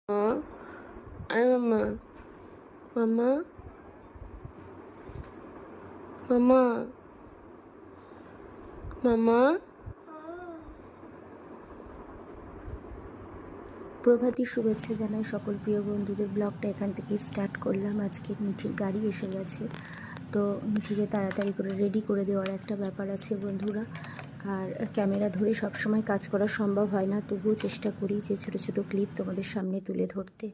Ay, mamá. Mamá. Mamá. মামা। প্রভাতী শুভেচ্ছা জানাই সকল প্রিয় বন্ধুদের। ব্লগটা এখান থেকে স্টার্ট করলাম। আজকে মিঠির গাড়ি এসে গেছে, তো মিঠিকে তাড়াতাড়ি করে রেডি করে দেওয়ার একটা ব্যাপার আছে বন্ধুরা। আর ক্যামেরা ধরে সবসময় কাজ করা সম্ভব হয় না, তবুও চেষ্টা করি যে ছোটো ছোটো ক্লিপ তোমাদের সামনে তুলে ধরতে।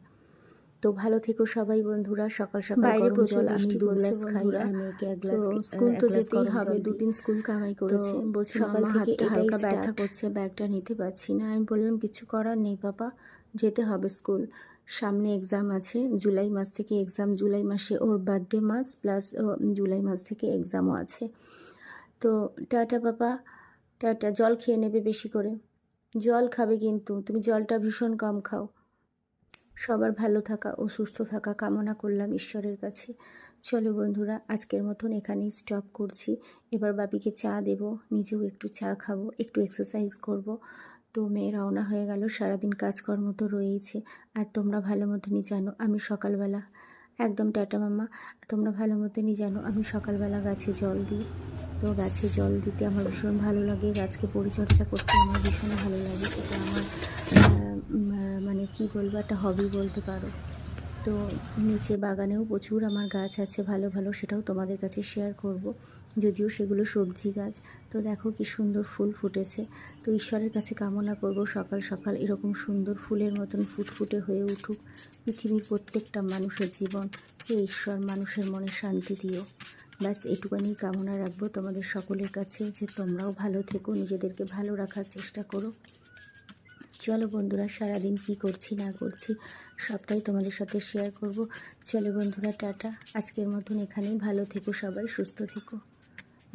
তো ভালো থেকো সবাই বন্ধুরা। সকাল সকাল বাইরে গরম প্রচুর জল আমি বৃষ্টি 2 পড়ছে গ্লাস খাই বন্ধুরা। আর মেয়েকে 1 তো গ্লাস স্কুল তো যেতেই গরম হবে, জল দিই। দুদিন স্কুল কামাই করেছে। বলছে সকাল মামা থেকে হাতটা এটাই হালকা ব্যথা স্টার্ট। করছে, ব্যাগটা নিতে পারছি না। আমি বললাম কিছু করার নেই পাপা, যেতে হবে স্কুল, সামনে এক্সাম আছে। জুলাই মাস থেকে এক্সাম, জুলাই মাসে ওর বার্থডে মাস প্লাস জুলাই মাস থেকে এক্সামও আছে। তো টাটা পাপা, টাটা। জল খেয়ে নেবে বেশি করে, জল খাবে কিন্তু তুমি জলটা ভীষণ কম খাও। সবার ভালো থাকা ও সুস্থ থাকা কামনা করলাম ঈশ্বরের কাছে। চলো বন্ধুরা, আজকের মতন এখানেই স্টপ করছি। এবার বাপিকে চা দেব, নিজেও একটু চা খাবো, একটু এক্সারসাইজ করব। তো মেয়ে রওনা হয়ে গেল, সারাদিন কাজকর্ম তো রয়েছে। আর তোমরা ভালো মতনই জানো আমি সকালবেলা একদম টাটা মাম্মা, তোমরা ভালো মতনই জানো আমি সকালবেলা গাছে জল দিই। তো গাছে জল দিতে আমার ভীষণ ভালো লাগে, গাছকে পরিচর্যা করতে আমার ভীষণ ভালো লাগে। এটা আমার মানে কি বলবো, একটা হবি বলতে পারো। তো নিচে বাগানেও প্রচুর আমার গাছ আছে ভালো ভালো, সেটাও তোমাদের কাছে শেয়ার করব, যদিও সেগুলো সবজি গাছ। তো দেখো কি সুন্দর ফুল ফুটেছে। তো ঈশ্বরের কাছে কামনা করব সকাল সকাল এরকম সুন্দর ফুলের মতন ফুটফুটে হয়ে উঠুক পৃথিবীর প্রত্যেকটা মানুষের জীবন। হে ঈশ্বর, মানুষের মনে শান্তি দিও। ব্যাস এটুকুনি কামনা রাখবো তোমাদের সকলের কাছে, যে তোমরাও ভালো থেকো, নিজেদেরকে ভালো রাখার চেষ্টা করো। চলো বন্ধুরা, সারাদিন কি করছি না করছি সবটাই তোমাদের সাথে শেয়ার করব। চলো বন্ধুরা, টাটা। আজকের মতন এখানেই, ভালো থেকো সবাই, সুস্থ থেকো,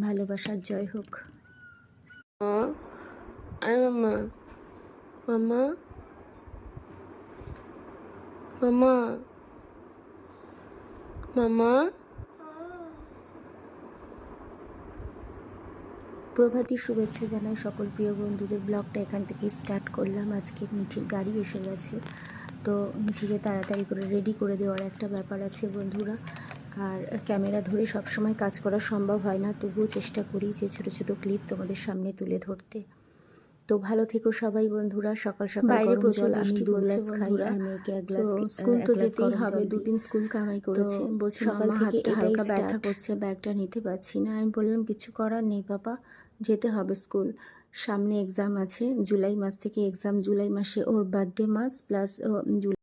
ভালোবাসার জয় হোক। Ay, mamá. Mamá. Mamá. Mamá. প্রভাতী শুভেচ্ছা জানাই সকল প্রিয় বন্ধুদের। ব্লগটা এখান থেকে স্টার্ট করলাম। আজকে মিঠির গাড়ি এসে গেছে, তো মিঠিকে তাড়াতাড়ি করে রেডি করে দেওয়ার একটা ব্যাপার আছে বন্ধুরা। আর ক্যামেরা ধরে সবসময় কাজ করা সম্ভব হয় না, তবুও চেষ্টা করি যে ছোটো ছোটো ক্লিপ তোমাদের সামনে তুলে ধরতে। তো ভালো থেকো সবাই বন্ধুরা। সকাল সকাল বাইরে গরম প্রচুর জল আমি বৃষ্টি 2 পড়ছে গ্লাস খাই বন্ধুরা। আর মেয়েকে 1 তো গ্লাস স্কুল তো যেতেই গরম হবে, জল দিই। দুদিন স্কুল কামাই করেছে। বলছে সকাল মামা থেকে হাতটা এটাই হালকা ব্যথা স্টার্ট। করছে, ব্যাগটা নিতে পারছি না। আমি বললাম কিছু করার নেই পাপা, যেতে হবে স্কুল, সামনে এক্সাম আছে। জুলাই মাস থেকে এক্সাম, জুলাই মাসে ওর বার্থডে মাস প্লাস জুলাই